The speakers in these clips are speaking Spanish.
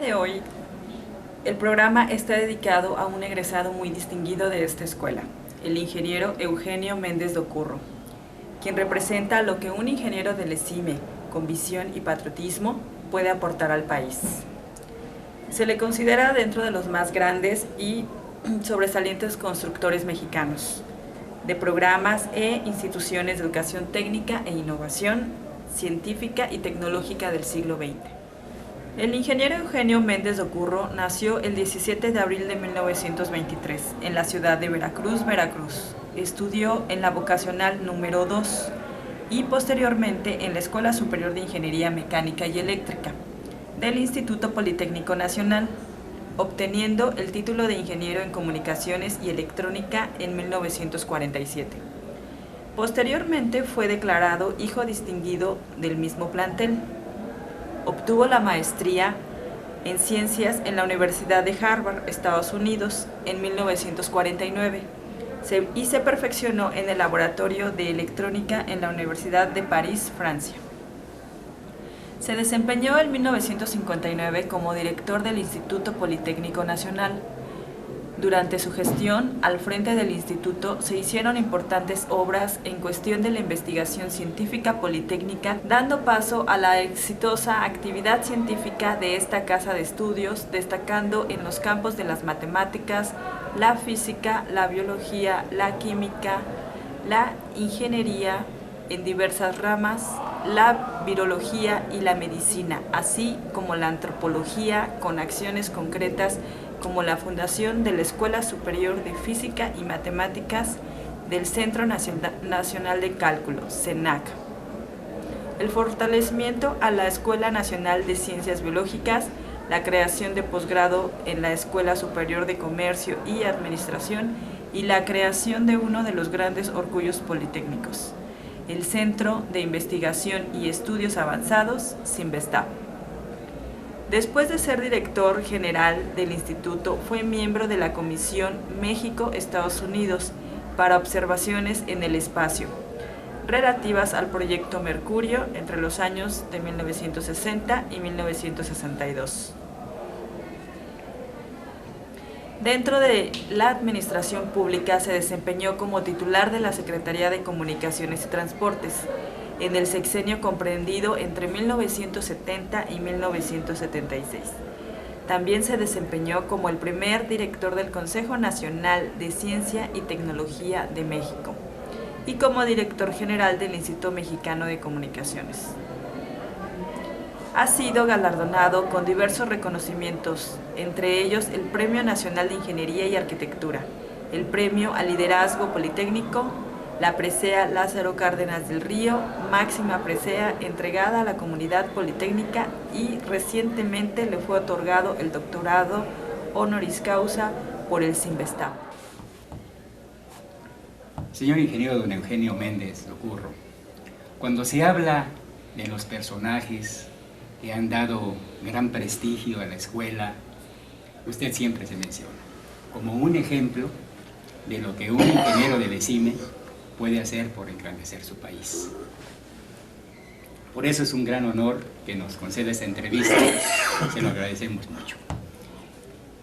de hoy, el programa está dedicado a un egresado muy distinguido de esta escuela, el ingeniero Eugenio Méndez Docurro, quien representa lo que un ingeniero del ESIME, con visión y patriotismo, puede aportar al país. Se le considera dentro de los más grandes y sobresalientes constructores mexicanos, de programas e instituciones de educación técnica e innovación científica y tecnológica del siglo XX. El ingeniero Eugenio Méndez Docurro nació el 17 de abril de 1923 en la ciudad de Veracruz, Veracruz. Estudió en la vocacional número 2 y posteriormente en la Escuela Superior de Ingeniería Mecánica y Eléctrica del Instituto Politécnico Nacional, obteniendo el título de ingeniero en Comunicaciones y Electrónica en 1947. Posteriormente fue declarado hijo distinguido del mismo plantel. Obtuvo la maestría en Ciencias en la Universidad de Harvard, Estados Unidos, en 1949 y se perfeccionó en el Laboratorio de Electrónica en la Universidad de París, Francia. Se desempeñó en 1959 como director del Instituto Politécnico Nacional. Durante su gestión al frente del instituto se hicieron importantes obras en cuestión de la investigación científica politécnica, dando paso a la exitosa actividad científica de esta casa de estudios, destacando en los campos de las matemáticas, la física, la biología, la química, la ingeniería en diversas ramas, la virología y la medicina, así como la antropología, con acciones concretas como la fundación de la Escuela Superior de Física y Matemáticas del Centro Nacional de Cálculo, CENAC. El fortalecimiento a la Escuela Nacional de Ciencias Biológicas, la creación de posgrado en la Escuela Superior de Comercio y Administración y la creación de uno de los grandes orgullos politécnicos, el Centro de Investigación y Estudios Avanzados, CINVESTAB. Después de ser director general del instituto, fue miembro de la Comisión México-Estados Unidos para observaciones en el espacio, relativas al proyecto Mercurio entre los años de 1960 y 1962. Dentro de la administración pública se desempeñó como titular de la Secretaría de Comunicaciones y Transportes, en el sexenio comprendido entre 1970 y 1976. También se desempeñó como el primer director del Consejo Nacional de Ciencia y Tecnología de México y como director general del Instituto Mexicano de Comunicaciones. Ha sido galardonado con diversos reconocimientos, entre ellos el Premio Nacional de Ingeniería y Arquitectura, el Premio al Liderazgo Politécnico, la presea Lázaro Cárdenas del Río, máxima presea entregada a la comunidad politécnica, y recientemente le fue otorgado el doctorado honoris causa por el CINVESTAB. Señor ingeniero don Eugenio Méndez Docurro, cuando se habla de los personajes que han dado gran prestigio a la escuela, usted siempre se menciona como un ejemplo de lo que un ingeniero del ESIME puede hacer por engrandecer su país. Por eso es un gran honor que nos conceda esta entrevista, se lo agradecemos mucho.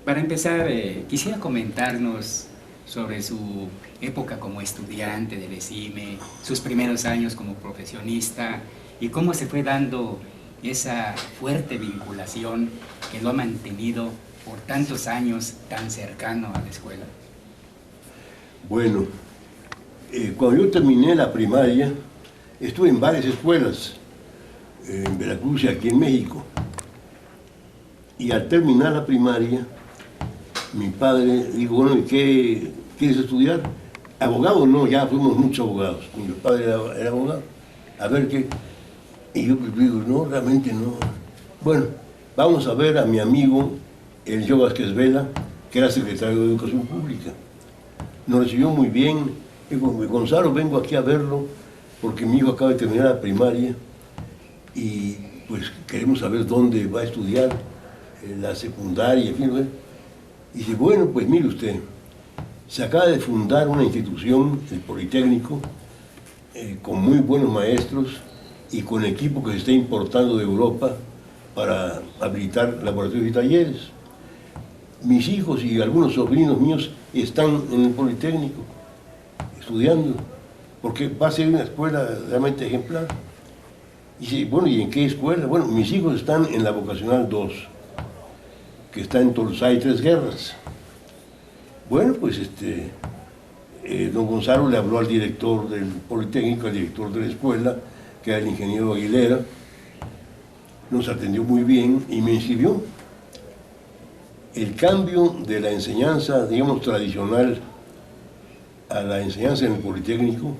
Para empezar, quisiera comentarnos sobre su época como estudiante del ESIME, sus primeros años como profesionista y cómo se fue dando esa fuerte vinculación que lo ha mantenido por tantos años tan cercano a la escuela. Bueno, cuando yo terminé la primaria, estuve en varias escuelas, en Veracruz y aquí en México. Y al terminar la primaria, mi padre dijo, bueno, ¿y qué quieres estudiar? ¿Abogado? No, ya fuimos muchos abogados. Mi padre era abogado. A ver qué. Y yo digo, no, realmente no. Bueno, vamos a ver a mi amigo, el Joe Vázquez Vela, que era secretario de Educación Pública. Nos recibió muy bien. Digo, Gonzalo, vengo aquí a verlo porque mi hijo acaba de terminar la primaria y pues queremos saber dónde va a estudiar la secundaria, en fin, ¿no? Y dice, bueno, pues mire usted, se acaba de fundar una institución, el Politécnico, con muy buenos maestros y con equipo que se está importando de Europa para habilitar laboratorios y talleres. Mis hijos y algunos sobrinos míos están en el Politécnico, estudiando, porque va a ser una escuela realmente ejemplar. Y dice, bueno, ¿y en qué escuela? Bueno, mis hijos están en la Vocacional 2, que está en Tolosá y Tres Guerras. Bueno, pues don Gonzalo le habló al director del Politécnico, al director de la escuela, que era el ingeniero Aguilera, nos atendió muy bien y me inscribió. El cambio de la enseñanza, digamos, tradicional a la enseñanza en el Politécnico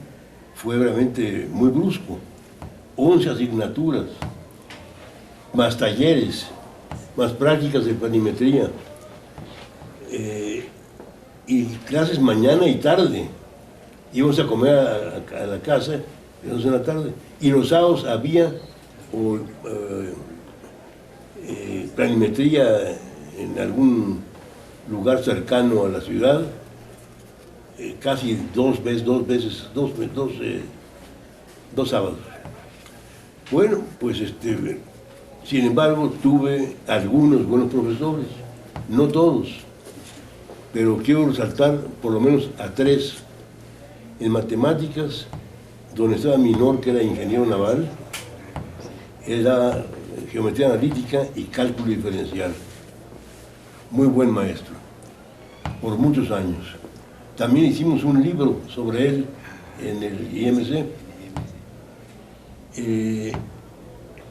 fue realmente muy brusco. 11 asignaturas, más talleres, más prácticas de planimetría, y clases mañana y tarde. Íbamos a comer a la casa, íbamos en la tarde, y los sábados había planimetría en algún lugar cercano a la ciudad, casi dos sábados. Bueno, pues sin embargo tuve algunos buenos profesores, no todos, pero quiero resaltar por lo menos a 3. En matemáticas, donde estaba Minor, que era ingeniero naval, era geometría analítica y cálculo diferencial. Muy buen maestro, por muchos años. También hicimos un libro sobre él en el IMC.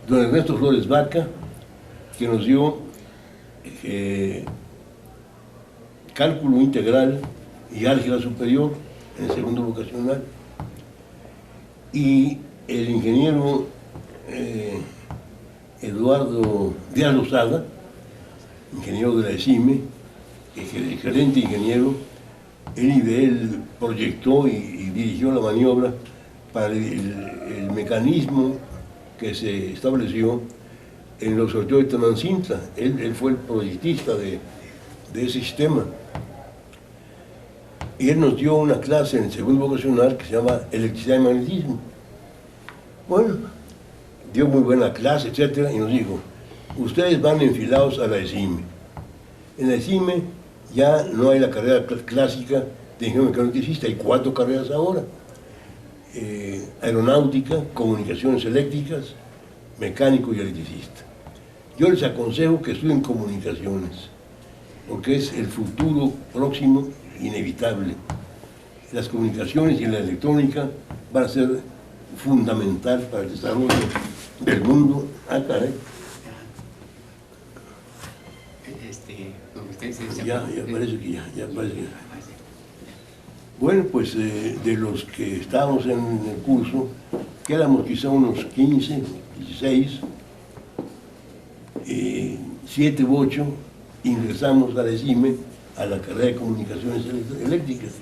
Don Ernesto Flores Vaca, que nos dio cálculo integral y álgebra superior en el segundo vocacional, y el ingeniero Eduardo Díaz Lozada, ingeniero de la ESIME, excelente ingeniero. Él proyectó y dirigió la maniobra para el mecanismo que se estableció en el observatorio de Tenancinta. Él fue el proyectista de ese sistema. Y él nos dio una clase en el segundo vocacional que se llama Electricidad y Magnetismo. Bueno, dio muy buena clase, etcétera, y nos dijo, ustedes van enfilados a la ESIME. En la ESIME ya no hay la carrera clásica de ingeniero mecánico electricista, hay 4 carreras ahora. Aeronáutica, comunicaciones eléctricas, mecánico y electricista. Yo les aconsejo que estudien comunicaciones, porque es el futuro próximo inevitable. Las comunicaciones y la electrónica van a ser fundamental para el desarrollo del mundo. Ah, caray. Ya parece que ya parece que... Bueno, pues de los que estábamos en el curso, que éramos quizá unos 15, 16, 7 u 8, ingresamos a la ESIME, a la carrera de comunicaciones eléctricas.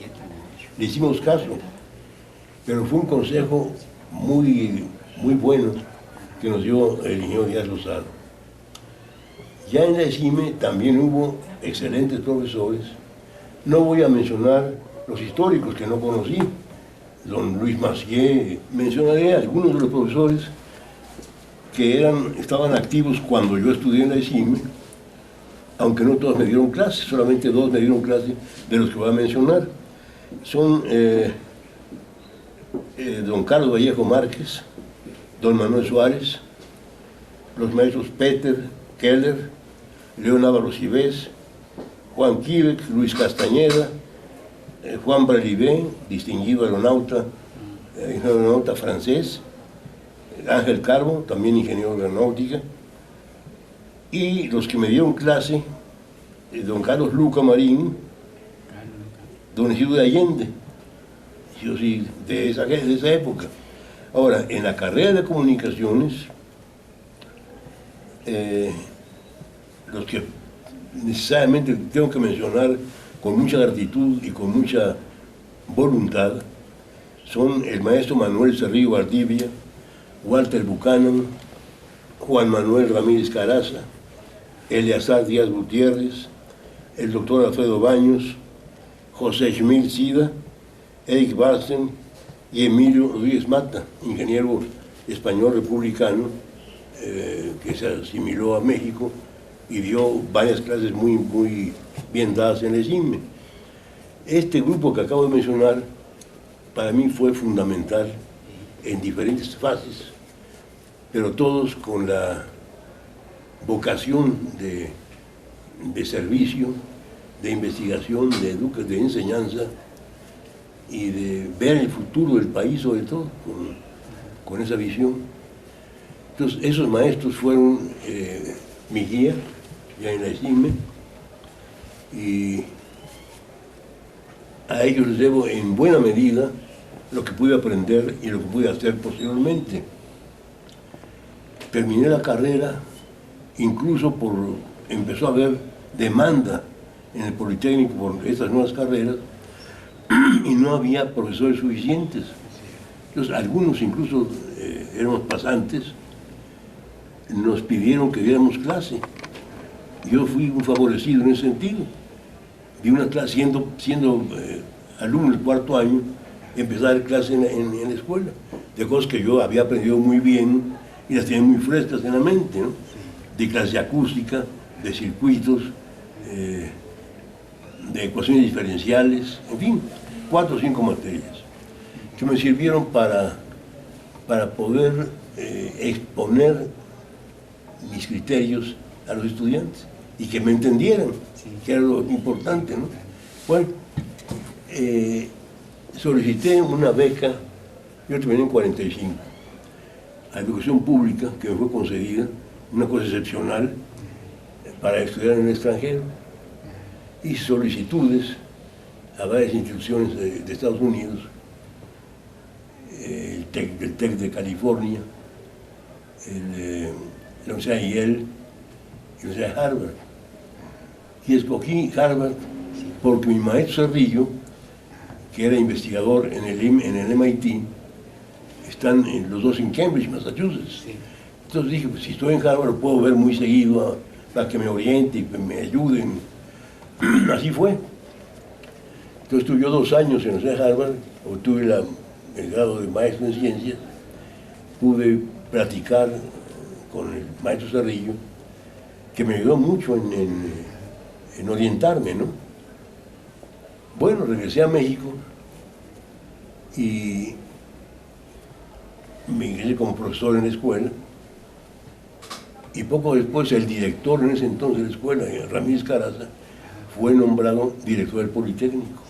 Le hicimos caso, pero fue un consejo muy bueno que nos dio el ingeniero Díaz Lozada. Ya en la ESIME también hubo excelentes profesores. No voy a mencionar los históricos que no conocí, don Luis Macié. Mencionaré algunos de los profesores que estaban activos cuando yo estudié en la ESIME, aunque no todos me dieron clase, solamente 2 me dieron clase de los que voy a mencionar. Son don Carlos Vallejo Márquez, don Manuel Suárez, los maestros Peter Keller, León Navarro Cibés, Juan Quíbec, Luis Castañeda, Juan Bralibé, distinguido aeronauta francés, Ángel Carbo, también ingeniero de aeronáutica, y los que me dieron clase, don Carlos Luca Marín, don Isidro de Allende, yo sí, de esa época. Ahora, en la carrera de comunicaciones, los que necesariamente tengo que mencionar con mucha gratitud y con mucha voluntad son el maestro Manuel Cerrillo Valdivia, Walter Buchanan, Juan Manuel Ramírez Caraza, Eleazar Díaz Gutiérrez, el doctor Alfredo Baños, José Schmil Sida, Eric Barsten y Emilio Rodríguez Mata, ingeniero español republicano, que se asimiló a México y dio varias clases muy bien dadas en el ESIME. Este grupo que acabo de mencionar para mí fue fundamental en diferentes fases, pero todos con la vocación de servicio, de investigación, de enseñanza y de ver el futuro del país, sobre todo, con esa visión. Entonces, esos maestros fueron mi guía, ya en la ESIME, y a ellos les debo en buena medida lo que pude aprender y lo que pude hacer posteriormente. Terminé la carrera, incluso empezó a haber demanda en el Politécnico por estas nuevas carreras y no había profesores suficientes. Entonces, algunos incluso éramos pasantes, nos pidieron que diéramos clase. Yo fui un favorecido en ese sentido. Di una clase, siendo alumno del cuarto año, empecé a dar clase en la escuela, de cosas que yo había aprendido muy bien y las tenía muy frescas en la mente, ¿no? De clase de acústica, de circuitos, de ecuaciones diferenciales, en fin, 4 o 5 materias que me sirvieron para poder exponer mis criterios a los estudiantes y que me entendieran, que era lo importante, ¿no? Bueno, solicité una beca, yo terminé en 45, a educación pública, que me fue concedida, una cosa excepcional, para estudiar en el extranjero. Hice solicitudes a varias instituciones de Estados Unidos, el TEC de California, la Universidad de Yale, la Universidad de Harvard. Y escogí Harvard porque mi maestro Cerrillo, que era investigador en el MIT, están los dos en Cambridge, Massachusetts. Entonces dije, pues, si estoy en Harvard lo puedo ver muy seguido para que me oriente y que me ayuden. Así fue. Entonces estuve yo 2 años en la Universidad de Harvard, obtuve el grado de maestro en ciencias, pude practicar con el maestro Cerrillo, que me ayudó mucho en orientarme, ¿no? Bueno, regresé a México y me ingresé como profesor en la escuela, y poco después el director en ese entonces de la escuela, Ramírez Caraza, fue nombrado director del Politécnico.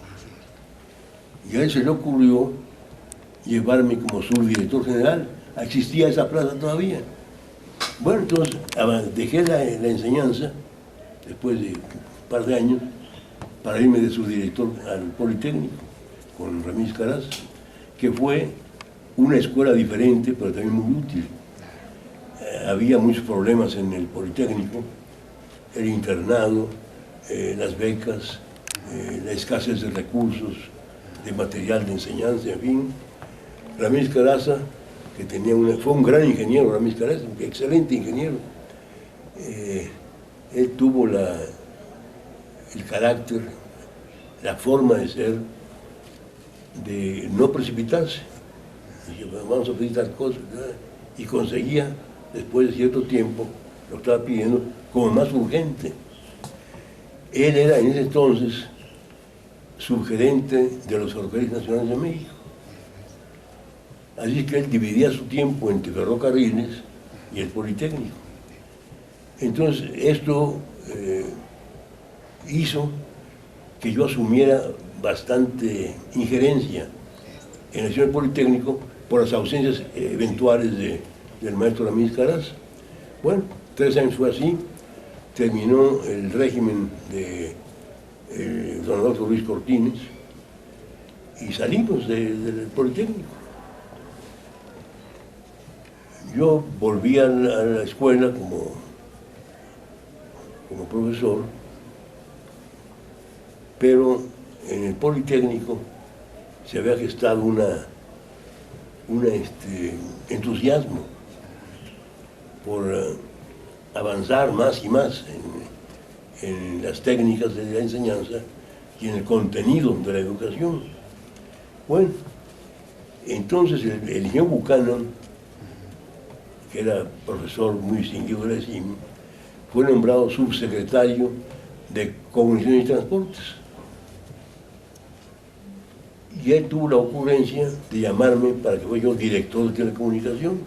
Y a él se le ocurrió llevarme como subdirector general. Existía esa plaza todavía. Bueno, entonces dejé la enseñanza, después de un par de años, para irme de subdirector al Politécnico, con Ramírez Caraza, que fue una escuela diferente, pero también muy útil. Había muchos problemas en el Politécnico, el internado, las becas, la escasez de recursos, de material de enseñanza, en fin. Ramírez Caraza, que fue un gran ingeniero, Ramírez Caraza, un excelente ingeniero. Él tuvo el carácter, la forma de ser, de no precipitarse. Dije, vamos a pedir tal cosa, ¿verdad? Y conseguía, después de cierto tiempo, lo estaba pidiendo como más urgente. Él era en ese entonces subgerente de los Ferrocarriles Nacionales de México. Así que él dividía su tiempo entre ferrocarriles y el Politécnico. Entonces, esto hizo que yo asumiera bastante injerencia en el señor Politécnico por las ausencias eventuales del maestro Ramírez Caraza. Bueno, 3 años fue así, terminó el régimen de don Adolfo Ruiz Cortines y salimos del Politécnico. Yo volví a la escuela como profesor, pero en el Politécnico se había gestado un entusiasmo por avanzar más y más en las técnicas de la enseñanza y en el contenido de la educación. Bueno, entonces el ingeniero Buchanan que era profesor muy distinguido de la ESIM, fue nombrado subsecretario de Comunicaciones y Transportes. Y él tuvo la ocurrencia de llamarme para que fuera yo director de telecomunicaciones.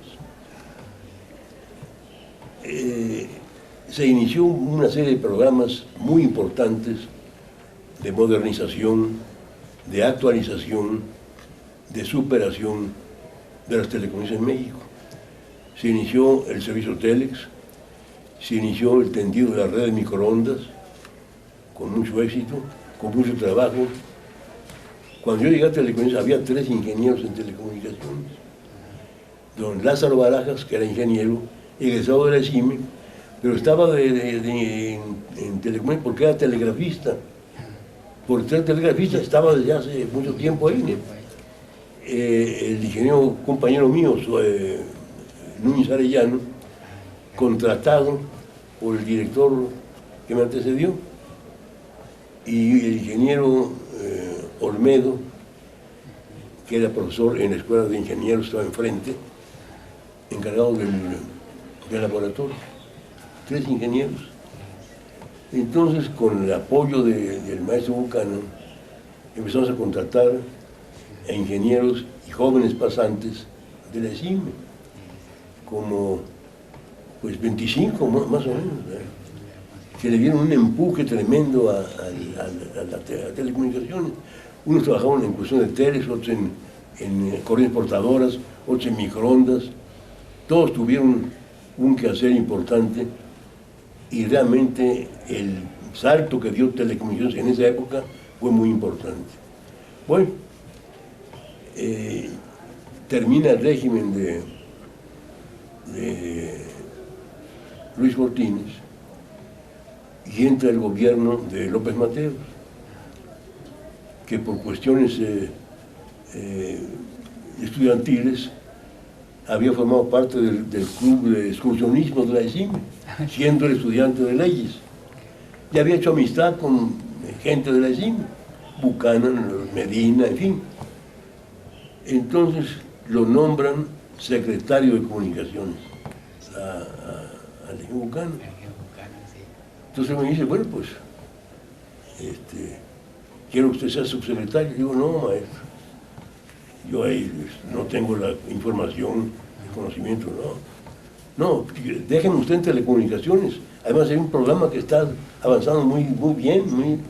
Se inició una serie de programas muy importantes de modernización, de actualización, de superación de las telecomunicaciones en México. Se inició el servicio Telex, se inició el tendido de la red de microondas, con mucho éxito, con mucho trabajo. Cuando yo llegué a telecomunicaciones había 3 ingenieros en telecomunicaciones. Don Lázaro Barajas, que era ingeniero, egresado de la ESIME, pero estaba en telecomunicaciones porque era telegrafista. Por ser telegrafista estaba desde hace mucho tiempo ahí. El ingeniero compañero mío, Núñez Arellano, contratado por el director que me antecedió, y el ingeniero Olmedo, que era profesor en la escuela de ingenieros, estaba enfrente, encargado del laboratorio. 3 ingenieros. Entonces, con el apoyo del maestro Buchanan, empezamos a contratar a ingenieros y jóvenes pasantes de la ESIME, como pues 25 más o menos, que le dieron un empuje tremendo a las telecomunicaciones. Unos trabajaban en cuestión de teles, otros en corrientes portadoras, otros en microondas. Todos tuvieron un quehacer importante y realmente el salto que dio telecomunicaciones en esa época fue muy importante. Bueno, termina el régimen de Luis Cortines y entra el gobierno de López Mateos, que por cuestiones estudiantiles había formado parte del club de excursionismo de la ESIME, siendo el estudiante de leyes. Y había hecho amistad con gente de la ESIME, Buchanan, Medina, en fin. Entonces lo nombran secretario de Comunicaciones al ingeniero Buchanan. Entonces me dice, bueno, pues, quiero que usted sea subsecretario. Digo, no, maestro, yo ahí no tengo la información, el conocimiento, no, déjenme usted en telecomunicaciones. Además hay un programa que está avanzando muy bien,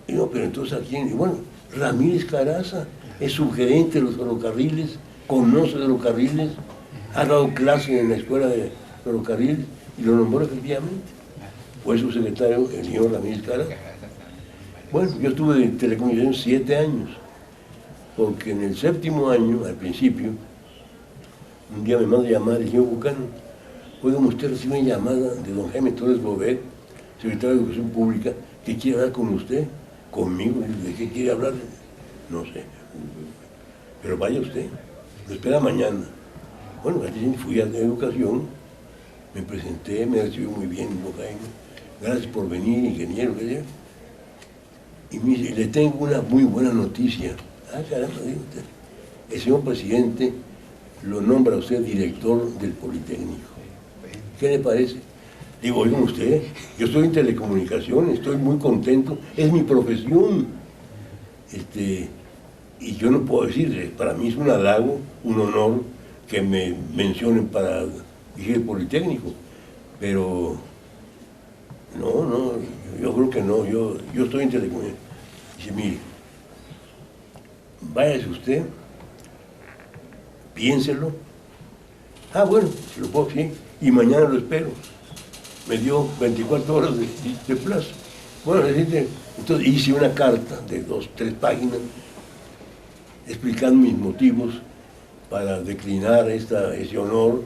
Y no, pero entonces ¿a quién? Y bueno, Ramírez Caraza es subgerente de los ferrocarriles, conoce de los carriles, ha dado clases en la escuela de ferrocarriles y lo nombró efectivamente. Fue subsecretario el señor Ramírez Caraza. Bueno, yo estuve en telecomunicaciones 7 años, porque en el 7º año, al principio, un día me manda a llamar el señor Buchanan. Oiga, usted recibe una llamada de don Jaime Torres Bovet, secretario de Educación Pública, que quiere hablar con usted, conmigo. ¿De qué quiere hablar? No sé. Pero vaya usted, lo espera mañana. Bueno, fui a Educación, me presenté, me recibió muy bien don Jaime. Gracias por venir, ingeniero. Y me dice, le tengo una muy buena noticia. Ah, caramba, digo usted. El señor presidente lo nombra a usted director del Politécnico. ¿Qué le parece? Digo, oigan usted, yo estoy en telecomunicaciones, estoy muy contento, es mi profesión. Y yo no puedo decir, para mí es un halago, un honor que me mencionen para dirigir el Politécnico, pero no, yo creo que no, yo estoy en telecomunicaciones. Dice, mire, váyase usted, piénselo. Ah, bueno, se lo puedo decir, y mañana lo espero. Me dio 24 horas de plazo. Bueno, entonces hice una carta de 2-3 páginas explicando mis motivos para declinar ese honor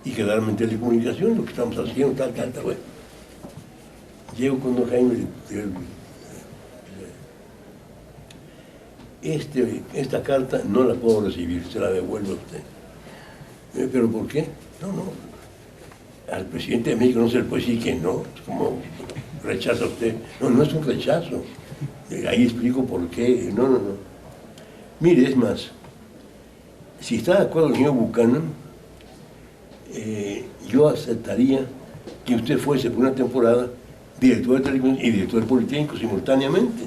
y quedarme en telecomunicación, lo que estamos haciendo, tal. Bueno, llego con don Jaime, esta carta no la puedo recibir, se la devuelvo a usted. ¿Pero por qué? No. Al presidente de México no se le puede decir que no, como rechaza usted. No es un rechazo. Ahí explico por qué. No. Mire, es más, si está de acuerdo el señor Buchanan, yo aceptaría que usted fuese por una temporada director de televisión y director del Politécnico simultáneamente.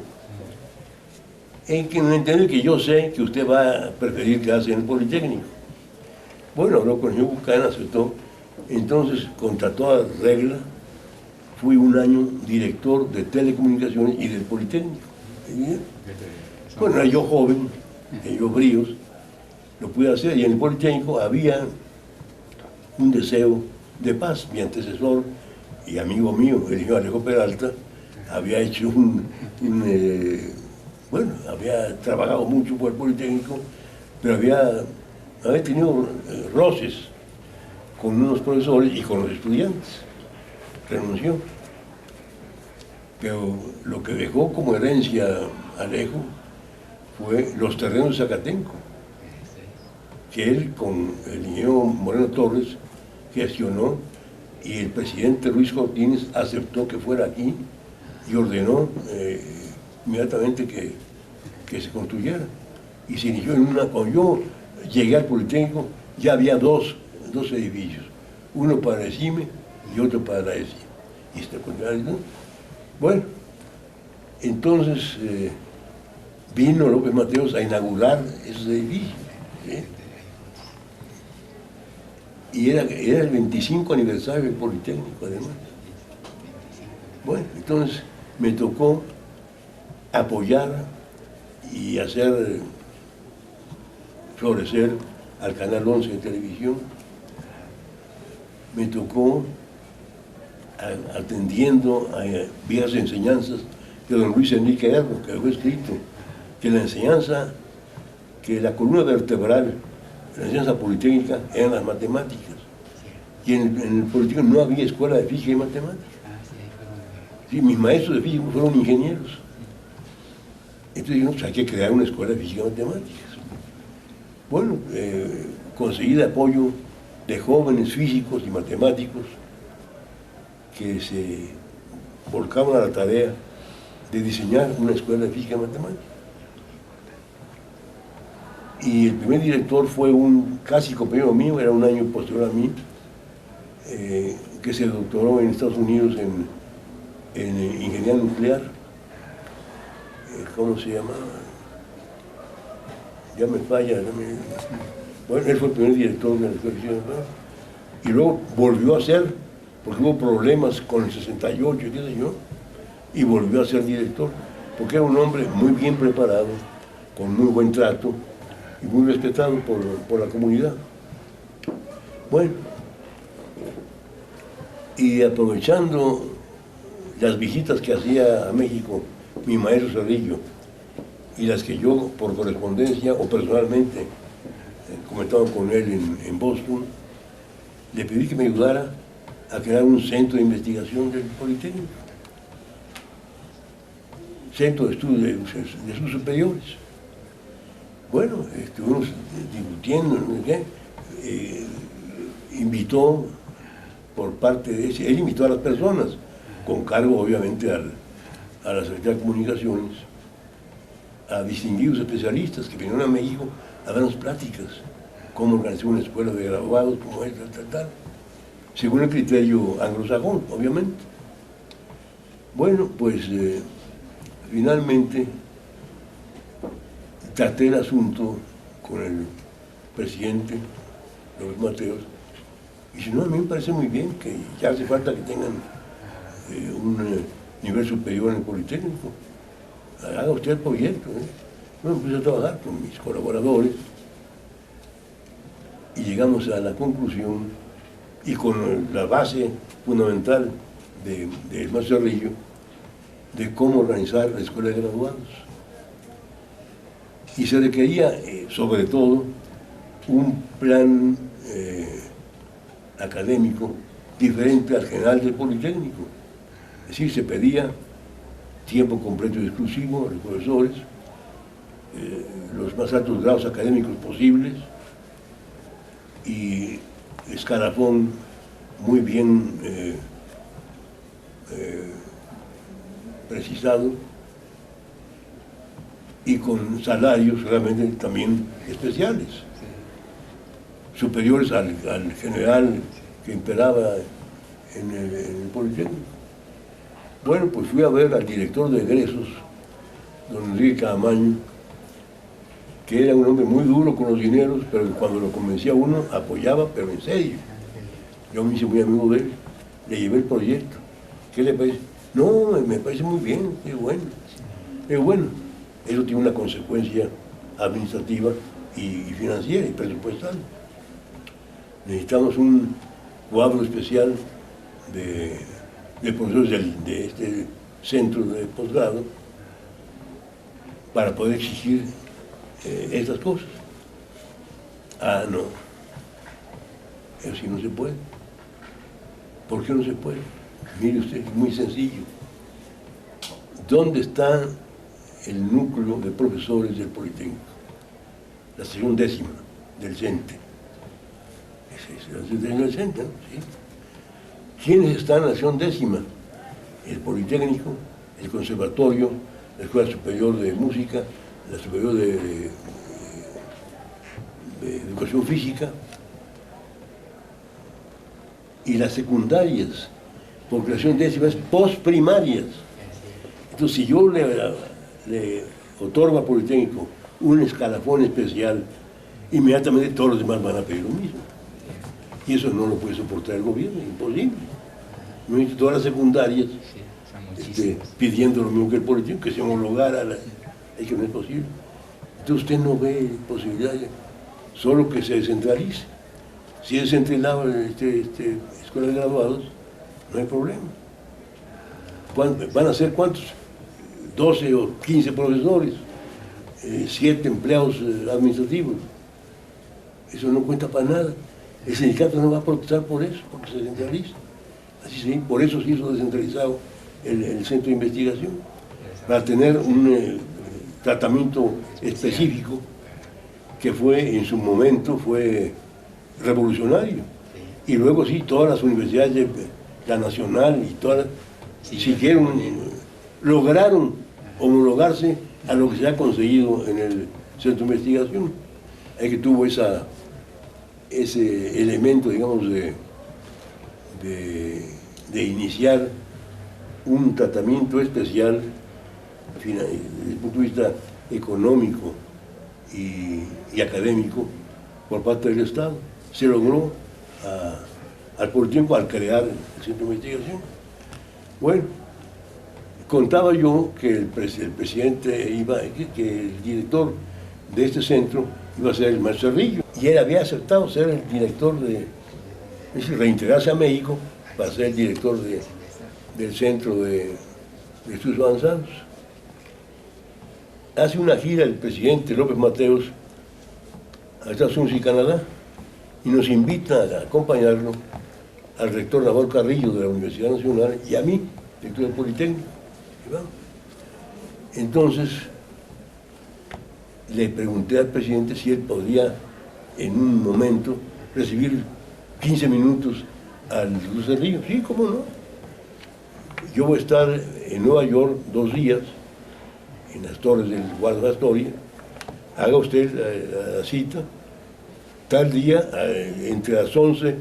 En que no entiendo que yo sé que usted va a preferir quedarse en el Politécnico. Bueno, habló con el señor Buchanan, aceptó. Entonces, contra toda regla, fui un año director de telecomunicaciones y del Politécnico. Bueno, era yo joven, yo bríos, lo pude hacer, y en el Politécnico había un deseo de paz. Mi antecesor y amigo mío, el señor Alejo Peralta, había hecho bueno, había trabajado mucho por el Politécnico, pero había tenido roces con unos profesores y con los estudiantes. Renunció. Pero lo que dejó como herencia Alejo fue los terrenos de Zacatenco, que él con el ingeniero Moreno Torres gestionó, y el presidente Luis Cortines aceptó que fuera aquí y ordenó inmediatamente que se construyera. Y se inició en una... Cuando yo llegué al Politécnico ya había dos edificios, uno para el CIME y otro para la ESI. Bueno, entonces vino López Mateos a inaugurar esos edificios, ¿sí? Y era el 25 aniversario del Politécnico, además. Bueno, entonces me tocó apoyar y hacer florecer al Canal 11 de televisión. Me tocó atendiendo a viejas enseñanzas de don Luis Enrique Erro, que fue escrito que la enseñanza, que la columna vertebral de la enseñanza politécnica eran las matemáticas. Y en el Politécnico no había escuela de física y matemáticas. Sí, mis maestros de física fueron ingenieros. Entonces dijimos, pues hay que crear una escuela de física y matemáticas. Bueno, conseguí el apoyo de jóvenes físicos y matemáticos que se volcaban a la tarea de diseñar una escuela de física y matemáticas. Y el primer director fue un casi compañero mío, era un año posterior a mí, que se doctoró en Estados Unidos en ingeniería nuclear. ¿Cómo se llama? Ya me falla. Bueno, él fue el primer director de la escuela de física y matemáticas. Y luego volvió a ser, porque hubo problemas con el 68, qué sé yo, y volvió a ser director, porque era un hombre muy bien preparado, con muy buen trato y muy respetado por la comunidad. Bueno, y aprovechando las visitas que hacía a México mi maestro Cerrillo y las que yo por correspondencia o personalmente comentaba con él en Boston, le pedí que me ayudara a crear un centro de investigación del Politécnico, centro de estudios de sus superiores. Bueno, estuvimos discutiendo, ¿no? Invitó por parte de ese, él invitó a las personas, con cargo obviamente a la Secretaría de Comunicaciones, a distinguidos especialistas que vinieron a México a darnos pláticas, cómo organizar una escuela de graduados, cómo es, tal, según el criterio anglosajón, obviamente. Bueno, pues finalmente traté el asunto con el presidente López Mateos, y si no, a mí me parece muy bien que ya hace falta que tengan un nivel superior en el Politécnico. Haga usted el proyecto. Bueno, empecé a trabajar con mis colaboradores y llegamos a la conclusión, y con la base fundamental del maestro Cerrillo, de cómo organizar la escuela de graduados. Y se requería, sobre todo, un plan académico diferente al general del Politécnico. Es decir, se pedía tiempo completo y exclusivo a los profesores, los más altos grados académicos posibles y escalafón muy bien precisado y con salarios realmente también especiales. superiores al general que imperaba en el Politécnico. Bueno, pues fui a ver al director de egresos, don Enrique Caamaño, que era un hombre muy duro con los dineros, pero cuando lo convencía a uno, apoyaba, pero en serio. Yo me hice muy amigo de él, le llevé el proyecto. ¿Qué le parece? No, me parece muy bien, es bueno. Es bueno, eso tiene una consecuencia administrativa y financiera y presupuestal. Necesitamos un cuadro especial de profesores de este centro de posgrado para poder exigir estas cosas. Ah, no, eso sí no se puede. ¿Por qué no se puede? Mire usted, es muy sencillo. ¿Dónde está el núcleo de profesores del Politécnico? La sección 10ª del CENTE. Es la sección del CENTE, ¿no? Sí. ¿Quiénes están en la sección 10ª? El Politécnico, el Conservatorio, la Escuela Superior de Música, la Superior de Educación Física y las secundarias, porque la sección 10ª es postprimarias. Entonces, si yo le otorgo al Politécnico un escalafón especial, inmediatamente todos los demás van a pedir lo mismo. Y eso no lo puede soportar el gobierno, es imposible. No hay todas las secundarias pidiendo lo mismo que el Politécnico, que se homologara, es que no es posible. Entonces usted no ve posibilidad, solo que se descentralice. Si es descentralizado escuela de graduados, no hay problema. ¿Van a ser cuántos? 12 o 15 profesores, 7 empleados administrativos. Eso no cuenta para nada. El sindicato no va a protestar por eso, porque se centraliza. Así sí, por eso se hizo descentralizado el centro de investigación, para tener un tratamiento específico que fue, en su momento, fue revolucionario. Y luego sí, todas las universidades de la nacional y todas lograron homologarse a lo que se ha conseguido en el centro de investigación. Es que tuvo ese elemento, digamos, de iniciar un tratamiento especial desde el punto de vista económico y académico por parte del Estado. Se logró al poco tiempo al crear el centro de investigación. Bueno, contaba yo que el presidente que el director de este centro iba a ser el maestro Cerrillo, y él había aceptado ser el director reintegrarse a México para ser el director del Centro de Estudios Avanzados. Hace una gira el presidente López Mateos a Estados Unidos y Canadá y nos invita a acompañarlo al rector Navarro Carrillo de la Universidad Nacional y a mí, director del Politécnico. Entonces le pregunté al presidente si él podía en un momento recibir 15 minutos al Luz del Río. Sí, cómo no. Yo voy a estar en Nueva York 2 días, en las torres del Guardia Astoria. Haga usted la cita, tal día, entre las 11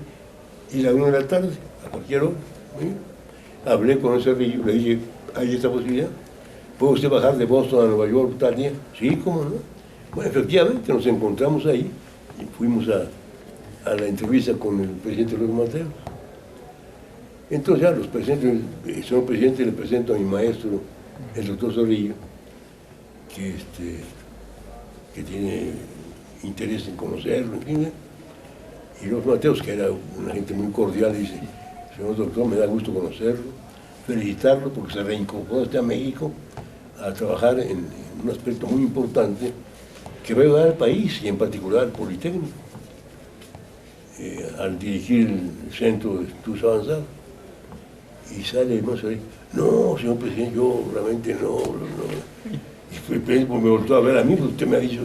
y las 1 de la tarde, a cualquier hora. Hablé con el Cerrillo, le dije, ¿hay esta posibilidad? ¿Puede usted bajar de Boston a Nueva York tal día? Sí, cómo no. Bueno, efectivamente, nos encontramos ahí y fuimos a la entrevista con el presidente López Mateos. Entonces ya el señor presidente le presento a mi maestro, el doctor Cerrillo, que tiene interés en conocerlo, en fin. Y López Mateos, que era una gente muy cordial, dice, señor doctor, me da gusto conocerlo, felicitarlo porque se reincorporó a México a trabajar en un aspecto muy importante que va a ayudar al país y en particular al Politécnico, al dirigir el Centro de Estudios Avanzados. Y sale el maestro, no, señor presidente, yo realmente no. Y el presidente me volvió a ver a mí, porque usted me ha dicho,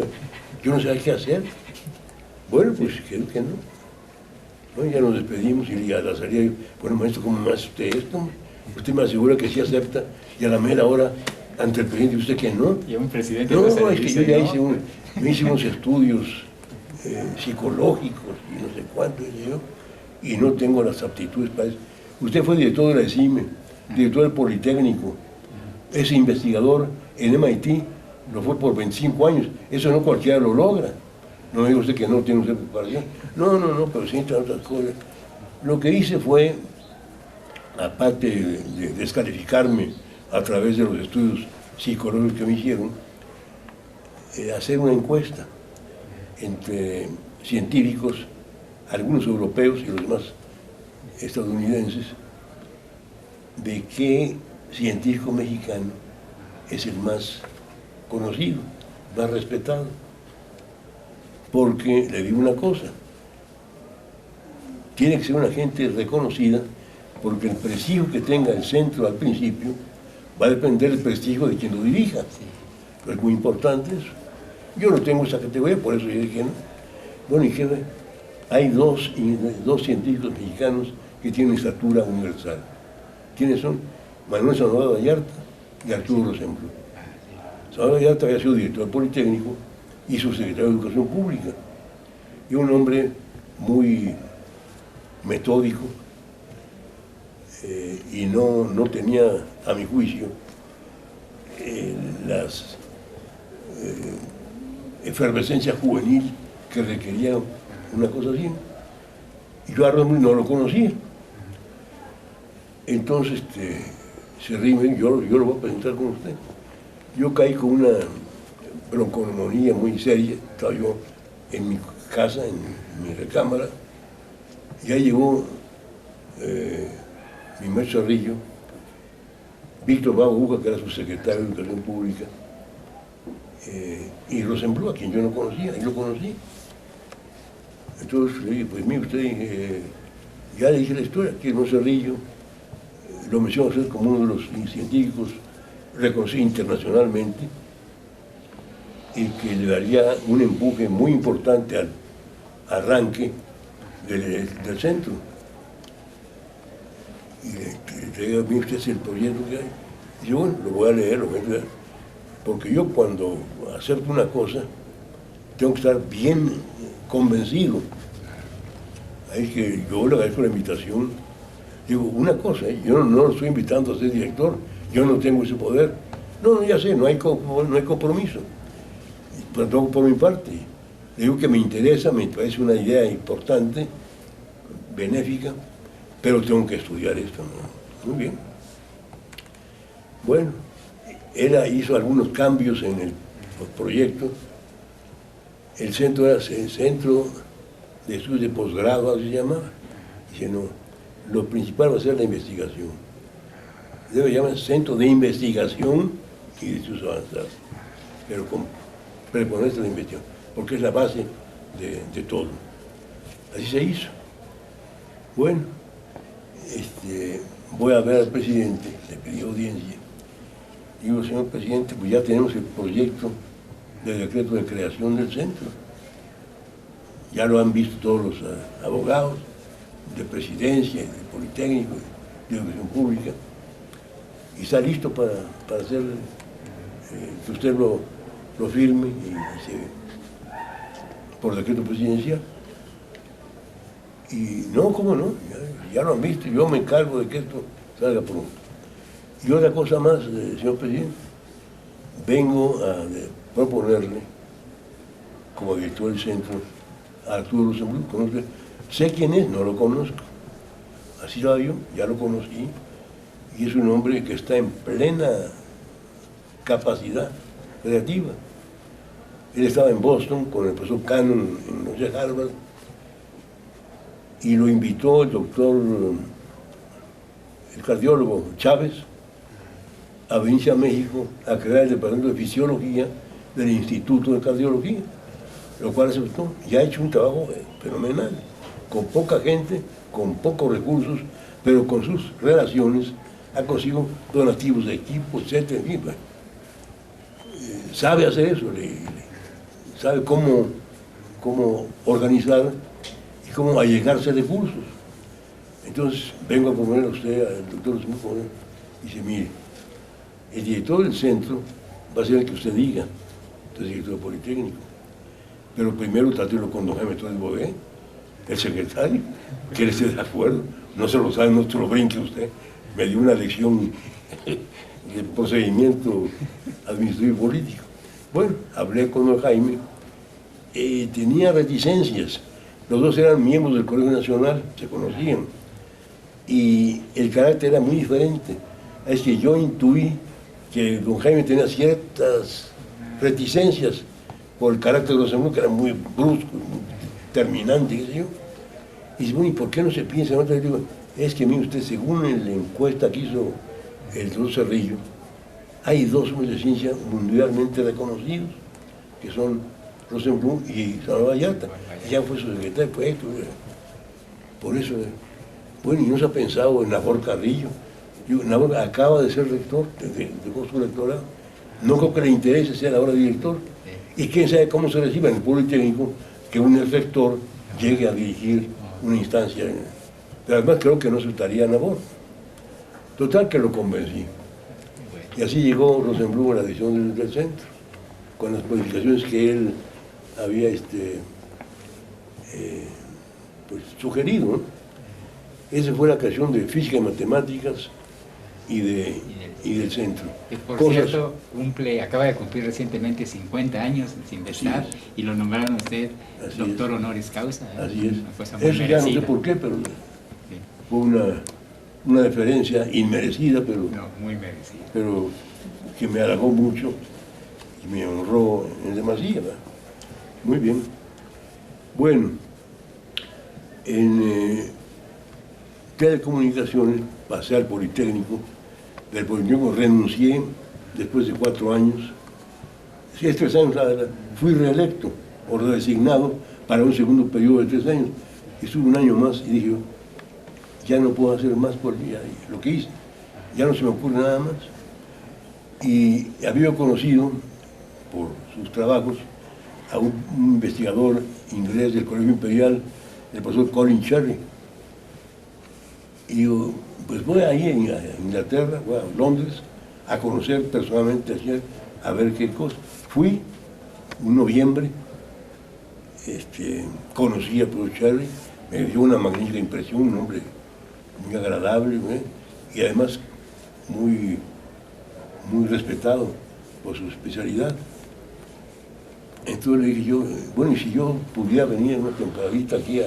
yo no sabía qué hacer. Bueno, pues creo que no. Bueno, ya nos despedimos y a la salida, bueno, maestro, ¿cómo me hace usted esto? Usted me asegura que sí acepta, y a la mera hora, ante el presidente, ¿usted que no? Y a un presidente no, no se le es que dice, yo ya ¿no? hice unos estudios psicológicos y no sé cuánto, y no tengo las aptitudes para eso. Usted fue director de la ESIME, director del Politécnico, es investigador en MIT, lo fue por 25 años, eso no cualquiera lo logra. No me diga usted que no tiene usted preparación. No, pero sí entre otras cosas. Lo que hice fue, aparte de descalificarme a través de los estudios psicológicos que me hicieron, hacer una encuesta entre científicos, algunos europeos y los demás estadounidenses, de qué científico mexicano es el más conocido, más respetado. Porque le digo una cosa, tiene que ser una gente reconocida, porque el prestigio que tenga el centro al principio va a depender del prestigio de quien lo dirija. Pero es muy importante eso. Yo no tengo esa categoría, por eso yo dije no. Bueno, y que hay dos científicos mexicanos que tienen estatura universal. ¿Quiénes son? Manuel Salvador Vallarta y Arturo Rosenbluth. Salvador Vallarta había sido director del Politécnico y subsecretario de Educación Pública. Y un hombre muy metódico y no tenía, a mi juicio, las efervescencia juvenil que requería una cosa así. Y yo a Rosenbluth no lo conocía. Entonces se ríe, yo lo voy a presentar con usted. Yo caí con una bronconeumonía muy seria, estaba yo en mi casa, en mi recámara, ya llegó mi maestro Cerrillo, Víctor Babuca, que era su secretario de Educación Pública, y Rosenbluth, a quien yo no conocía, y lo conocí. Entonces le dije, pues mire usted, ya le dije la historia, que el maestro Cerrillo lo menciono a usted como uno de los científicos reconocidos internacionalmente y que le daría un empuje muy importante al arranque del centro. Y le digo, mire usted, es el proyecto que hay. Y yo, bueno, lo voy a leer, porque yo cuando acerco una cosa tengo que estar bien convencido. Es que yo le agradezco la invitación. Digo, una cosa, yo no lo estoy invitando a ser director, yo no tengo ese poder. No, ya sé, no hay compromiso. Pero todo por mi parte. Le digo que me interesa, me parece una idea importante, benéfica, pero tengo que estudiar esto, ¿no? Muy bien. Bueno, él hizo algunos cambios en el proyecto. El centro era el Centro de Estudios de Posgrado, así se llamaba. Dice, no, lo principal va a ser la investigación. Debe llamarse Centro de Investigación y de Estudios Avanzados, pero con preponerse la investigación, porque es la base de todo. Así se hizo. Bueno, voy a ver al presidente, le pedí audiencia. Digo, señor presidente, pues ya tenemos el proyecto del decreto de creación del centro. Ya lo han visto todos los abogados de presidencia, de Politécnico, de Educación Pública, y está listo para hacer que usted lo firme por decreto presidencial. Y no, ¿cómo no? Ya lo han visto, yo me encargo de que esto salga pronto. Y otra cosa más, señor presidente, vengo a proponerle, como director del centro, a Arturo Rosenbluth. Sé quién es, no lo conozco. Así lo yo, ya lo conocí, y es un hombre que está en plena capacidad creativa. Él estaba en Boston con el profesor Cannon en la Universidad de Harvard, y lo invitó el doctor, el cardiólogo Chávez, a venirse a México a crear el departamento de fisiología del Instituto de Cardiología, lo cual aceptó y ha hecho un trabajo fenomenal, con poca gente, con pocos recursos, pero con sus relaciones ha conseguido donativos de equipos, etc. Sabe hacer eso, sabe cómo organizar y cómo allegarse recursos. Entonces vengo a proponerle a usted, al doctor Rosenbluth, y dice, mire, el director del centro va a ser el que usted diga, entonces director del Politécnico. pero primero trátelo con don Jaime Torres Bodet, el secretario, que él esté de acuerdo. No se lo sabe, no se lo brinque usted. Me dio una lección de procedimiento administrativo y político. Bueno, hablé con don Jaime, tenía reticencias. Los dos eran miembros del Colegio Nacional, se conocían, y el carácter era muy diferente. Es que yo intuí que don Jaime tenía ciertas reticencias por el carácter de Rosenblum, que era muy brusco, muy terminante, qué sé yo. Y dice, bueno, ¿y por qué no se piensa en otra? Digo, es que, mire usted, según la encuesta que hizo el doctor Cerrillo, hay dos hombres de ciencia mundialmente reconocidos, que son Rosenblum y Salvador Vallarta. Ya fue su secretario, fue esto. Por eso, bueno, y no se ha pensado en Nabor Carrillo. Nabor acaba de ser rector, dejó su rectorado. No creo que le interese ser ahora director. Y quién sabe cómo se recibe en el Politécnico que un rector llegue a dirigir una instancia. Pero además creo que no aceptaría a Nabor. Total que lo convencí. Y así llegó Rosenblum a la dirección del centro, con las modificaciones que él había pues, sugerido, ¿no? Esa fue la creación de Física y Matemáticas y del centro. Que por cierto, acaba de cumplir recientemente 50 años sin estar, y lo nombraron a usted doctor honoris causa. Así es. Una cosa muy Eso ya no sé por qué, pero fue una deferencia inmerecida, pero, no, muy merecida. Pero que me halagó mucho y me honró en demasía. ¿verdad? Muy bien. Bueno, en telecomunicaciones pasé al Politécnico. Del Politécnico renuncié después de 4 años. 3 años fui reelecto o redesignado para un segundo periodo de 3 años. Estuve un año más y dije, ya no puedo hacer más por lo que hice. Ya no se me ocurre nada más. Y había conocido, por sus trabajos, a un investigador inglés del Colegio Imperial, el profesor Colin Cherry. Y yo, pues voy ahí a Inglaterra, voy a Londres, a conocer personalmente a ver qué cosa. Fui en noviembre, conocí al profesor Cherry, me dio una magnífica impresión, un hombre muy agradable, y además muy respetado por su especialidad. Entonces le dije yo, bueno, y si yo pudiera venir una temporadita aquí a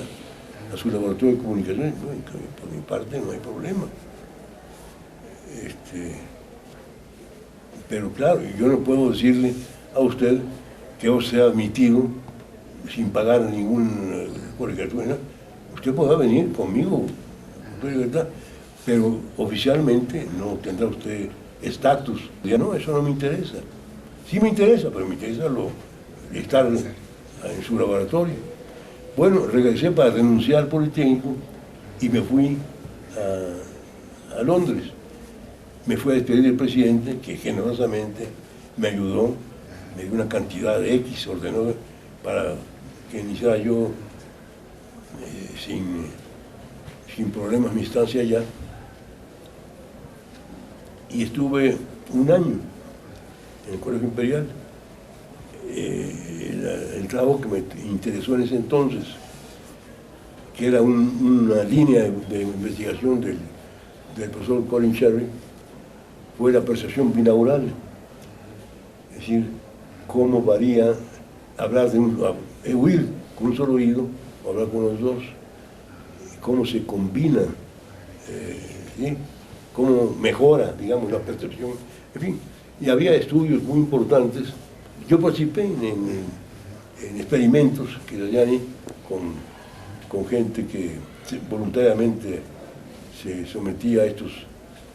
su laboratorio de comunicaciones, bueno, por mi parte no hay problema. Pero claro, yo no puedo decirle a usted que yo sea admitido sin pagar ningún colegiatura. Usted podrá venir conmigo, pero oficialmente no tendrá usted estatus. Ya no, eso no me interesa. Sí me interesa, pero me interesa estar en su laboratorio. Bueno, regresé para renunciar al Politécnico y me fui a Londres. Me fui a despedir del presidente, que generosamente me ayudó, me dio una cantidad de X, ordenó para que iniciara yo sin problemas mi estancia allá. Y estuve un año en el Colegio Imperial. El trabajo que me interesó en ese entonces, que era una línea de investigación del profesor Colin Cherry, fue la percepción binaural, es decir, cómo varía hablar oír con un solo oído o hablar con los dos, cómo se combina, ¿sí? Cómo mejora, digamos, la percepción, en fin, y había estudios muy importantes. Yo participé en experimentos que se hacían con gente que voluntariamente se sometía a estos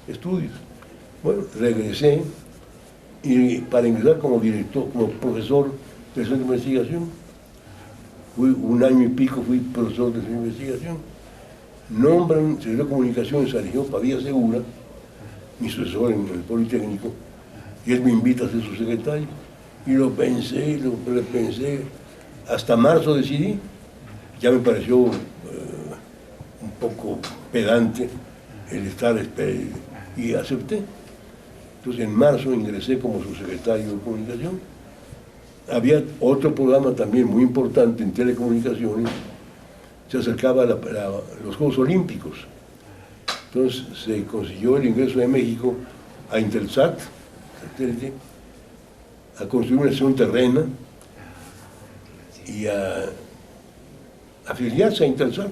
estudios. Bueno, regresé y para ingresar como director, como profesor del centro de investigación, fui 1 año y pico, fui profesor del centro de investigación. Nombran secretario de Comunicaciones a Alejandro Padilla Segura, mi sucesor en el Politécnico, y él me invita a ser su secretario. Y lo pensé, lo repensé, hasta marzo decidí. Ya me pareció un poco pedante el estar, y acepté. Entonces en marzo ingresé como subsecretario de Comunicación había otro programa también muy importante en telecomunicaciones, se acercaba a los Juegos Olímpicos. Entonces se consiguió el ingreso de México a Intelsat, satélite, a construir una estación terrena y a afiliarse a Intelsat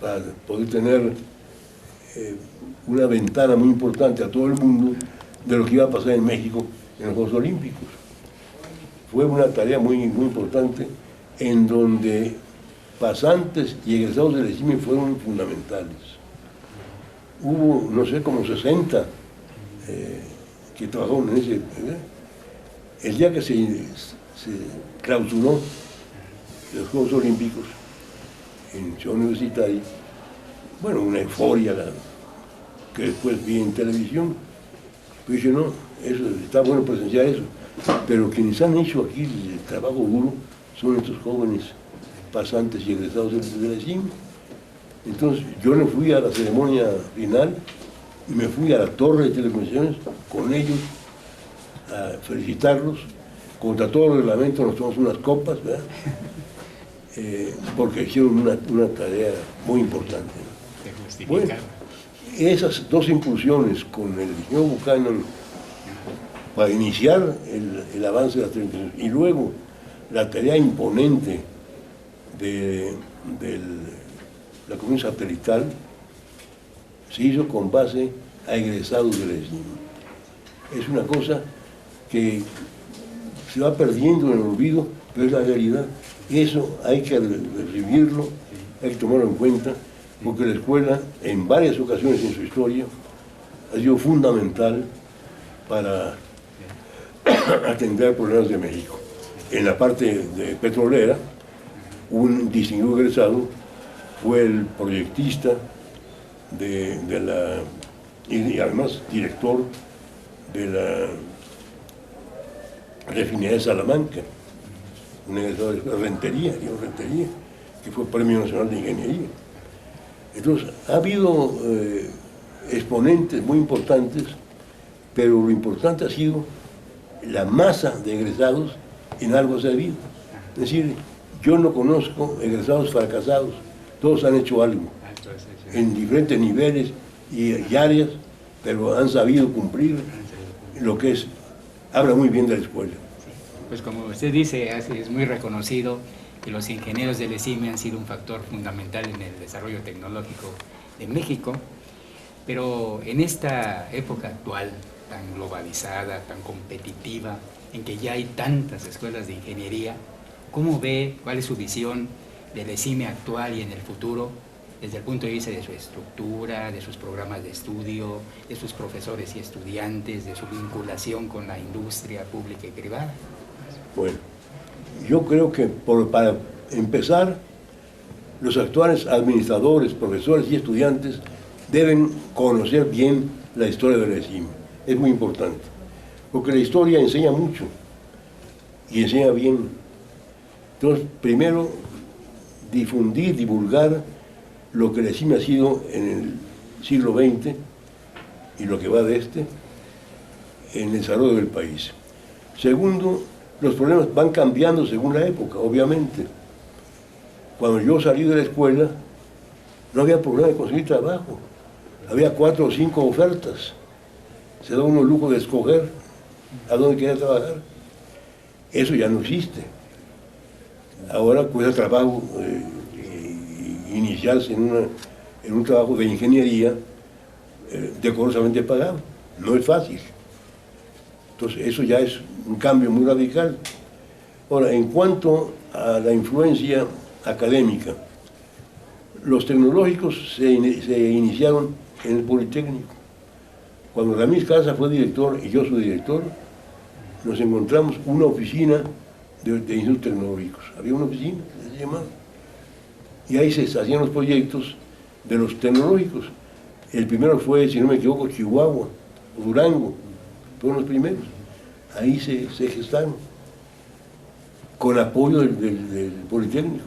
para poder tener una ventana muy importante a todo el mundo de lo que iba a pasar en México en los Juegos Olímpicos. Fue una tarea muy importante en donde pasantes y egresados del ESIME fueron fundamentales. Hubo, no sé, como 60 que trabajaron en ese... El día que se clausuró los Juegos Olímpicos en Ciudad Universitaria, bueno, una euforia que después vi en televisión, pero dije, no, eso, está bueno presenciar eso, pero quienes han hecho aquí el trabajo duro son estos jóvenes pasantes y egresados del ESIM. Entonces yo no fui a la ceremonia final y me fui a la torre de telecomunicaciones con ellos a felicitarlos. Contra todo el reglamento nos tomamos unas copas, ¿verdad? Porque hicieron una tarea muy importante. Bueno, esas dos incursiones con el ingeniero Buchanan para iniciar el avance de las telecomunicaciones y luego la tarea imponente de la comunicación satelital se hizo con base a egresados del ESIM. Es una cosa que se va perdiendo en el olvido, pero es la realidad. Eso hay que revivirlo, hay que tomarlo en cuenta, porque la escuela en varias ocasiones en su historia ha sido fundamental para atender problemas de México. En la parte de petrolera, un distinguido egresado fue el proyectista y además director de la refinería de Salamanca, un egresado de Rentería, que fue Premio Nacional de Ingeniería. Entonces, ha habido exponentes muy importantes, pero lo importante ha sido la masa de egresados en algo servido. Es decir, yo no conozco egresados fracasados, todos han hecho algo, en diferentes niveles y áreas, pero han sabido cumplir lo que es, habla muy bien de la escuela. Pues como usted dice, es muy reconocido que los ingenieros del ESIME han sido un factor fundamental en el desarrollo tecnológico de México, pero en esta época actual, tan globalizada, tan competitiva, en que ya hay tantas escuelas de ingeniería, ¿cómo ve, cuál es su visión del ESIME actual y en el futuro, desde el punto de vista de su estructura, de sus programas de estudio, de sus profesores y estudiantes, de su vinculación con la industria pública y privada? Bueno, yo creo que para empezar, los actuales administradores, profesores y estudiantes deben conocer bien la historia del ESIME. Es muy importante, porque la historia enseña mucho y enseña bien. Entonces, primero, difundir, divulgar lo que el ESIME ha sido en el siglo XX y lo que va de en el desarrollo del país. Segundo, los problemas van cambiando según la época, obviamente. Cuando yo salí de la escuela, no había problema de conseguir trabajo. Había 4 o 5 ofertas. Se da uno el lujo de escoger a dónde quería trabajar. Eso ya no existe. Ahora cuesta trabajo iniciarse en un trabajo de ingeniería decorosamente pagado. No es fácil. Entonces eso ya es un cambio muy radical. Ahora, en cuanto a la influencia académica, los tecnológicos se iniciaron en el Politécnico. Cuando Ramírez Casa fue director y yo soy director, nos encontramos una oficina de institutos tecnológicos. Había una oficina, se llamaba. Y ahí se hacían los proyectos de los tecnológicos. El primero fue, si no me equivoco, Chihuahua, o Durango, fueron los primeros. Ahí se gestaron, con apoyo del Politécnico.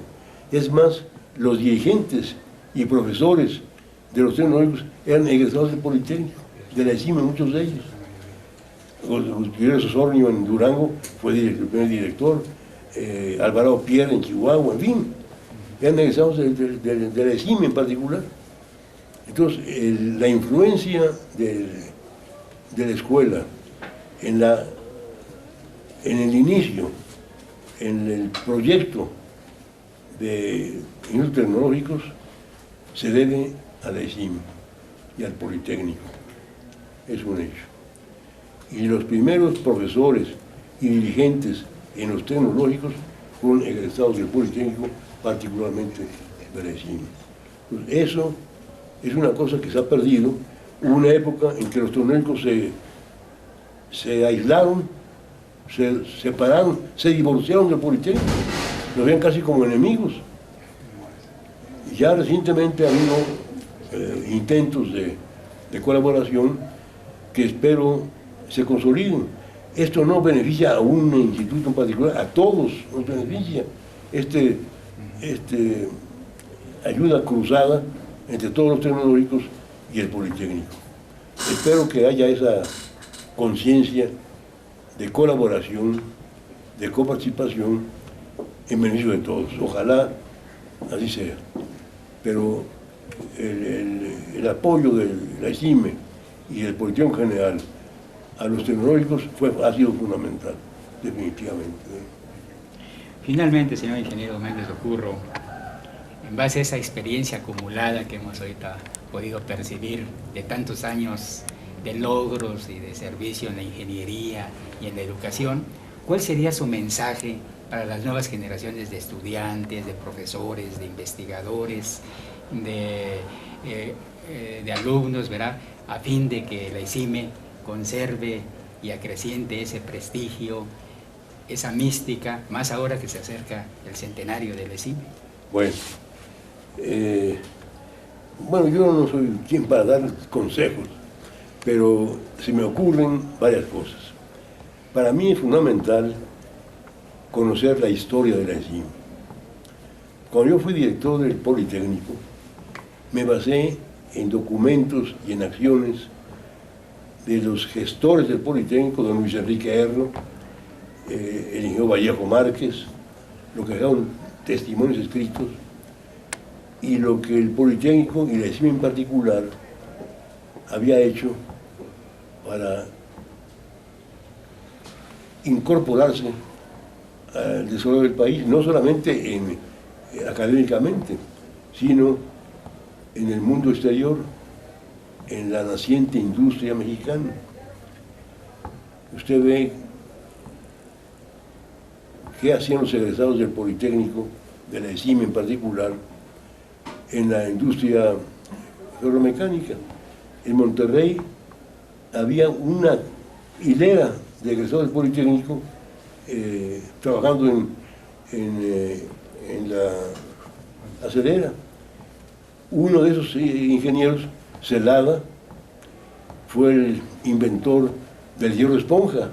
Es más, los dirigentes y profesores de los tecnológicos eran egresados del Politécnico, de la ESIME, muchos de ellos. Gutiérrez Osornio en Durango fue el primer director, Alvarado Pierre en Chihuahua, en fin, eran egresados de la ESIM en particular. Entonces, la influencia de la escuela en el inicio, en el proyecto de institutos tecnológicos, se debe a la ESIM y al Politécnico. Es un hecho. Y los primeros profesores y dirigentes en los tecnológicos fueron egresados del Politécnico, particularmente de la ESIM. Pues eso es una cosa que se ha perdido. Hubo una época en que los tecnológicos se aislaron, se separaron, se divorciaron del Politécnico, los veían casi como enemigos. Ya recientemente ha habido intentos de colaboración que espero se consoliden. Esto no beneficia a un instituto en particular, a todos nos beneficia. Ayuda cruzada entre todos los tecnológicos y el Politécnico. Espero que haya esa conciencia de colaboración, de coparticipación en beneficio de todos. Ojalá así sea. Pero el apoyo de la ESIME y del Politécnico en general a los tecnológicos ha sido fundamental, definitivamente. Finalmente, señor ingeniero Méndez Ocurro, en base a esa experiencia acumulada que hemos ahorita podido percibir de tantos años de logros y de servicio en la ingeniería y en la educación, ¿cuál sería su mensaje para las nuevas generaciones de estudiantes, de profesores, de investigadores, de alumnos, ¿verdad?, a fin de que la ESIME conserve y acreciente ese prestigio, esa mística, más ahora que se acerca el centenario de la ESIME? Bueno, yo no soy quien para dar consejos, pero se me ocurren varias cosas. Para mí es fundamental conocer la historia de la ESIM. Cuando yo fui director del Politécnico, me basé en documentos y en acciones de los gestores del Politécnico, don Luis Enrique Erro, el ingeniero Vallejo Márquez, lo que dejaron testimonios escritos, y lo que el Politécnico y la ESIM en particular había hecho para incorporarse al desarrollo del país, no solamente académicamente, sino en el mundo exterior, en la naciente industria mexicana. Usted ve qué hacían los egresados del Politécnico, de la ESIM en particular, en la industria ferromecánica. En Monterrey había una hilera de egresados del Politécnico trabajando en la acelera. Uno de esos ingenieros, Celada, fue el inventor del hierro esponja.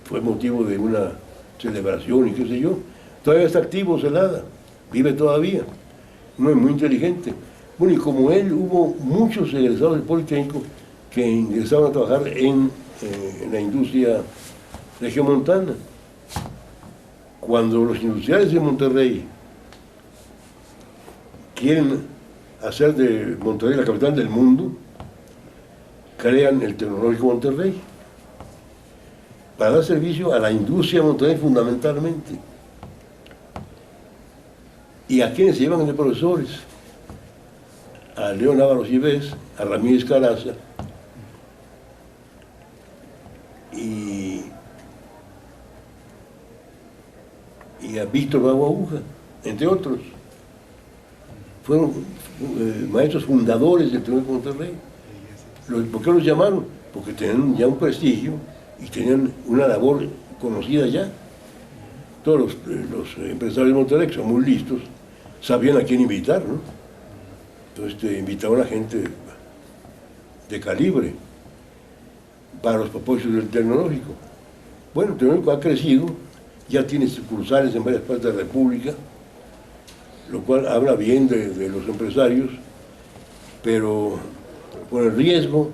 Fue motivo de una celebración y qué sé yo. Todavía está activo Celada, vive todavía. No es muy inteligente. Bueno, y como él, hubo muchos egresados del Politécnico que ingresaron a trabajar en la industria regiomontana. Cuando los industriales de Monterrey quieren hacer de Monterrey la capital del mundo, crean el Tecnológico Monterrey para dar servicio a la industria de Monterrey fundamentalmente. ¿Y a quiénes se llevan de profesores? A León Ávalos Yves, a Ramírez Caraza y a Víctor Bravo Aguja, entre otros. Fueron maestros fundadores del Tecnológico Monterrey. ¿Por qué los llamaron? Porque tenían ya un prestigio y tenían una labor conocida ya. Todos los empresarios de Monterrey, que son muy listos, sabían a quién invitar, ¿no? Entonces invitaban a gente de calibre para los propósitos del Tecnológico. Bueno, el Tecnológico ha crecido, ya tiene sucursales en varias partes de la República, lo cual habla bien de los empresarios, pero con el riesgo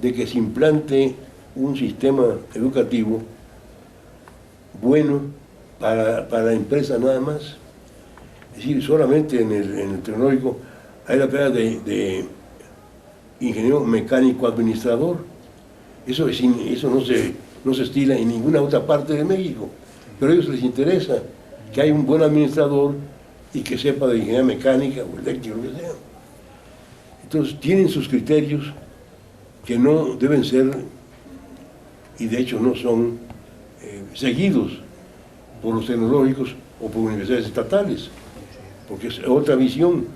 de que se implante un sistema educativo bueno para la empresa nada más. Es decir, solamente en el tecnológico hay la carrera de ingeniero mecánico administrador. Eso no se estila en ninguna otra parte de México, pero a ellos les interesa que haya un buen administrador y que sepa de ingeniería mecánica o eléctrica, lo que sea. Entonces tienen sus criterios que no deben ser, y de hecho no son seguidos por los tecnológicos o por universidades estatales, porque es otra visión.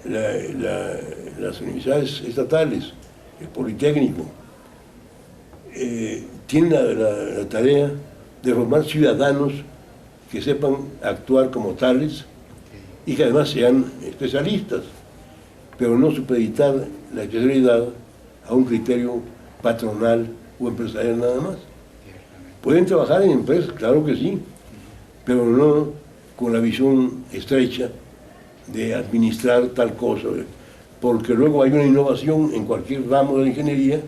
Las universidades estatales, el Politécnico, tienen la tarea de formar ciudadanos que sepan actuar como tales y que además sean especialistas, pero no supeditar la especialidad a un criterio patronal o empresarial nada más. Pueden trabajar en empresas, claro que sí, pero no con la visión estrecha de administrar tal cosa, porque luego hay una innovación en cualquier ramo de la ingeniería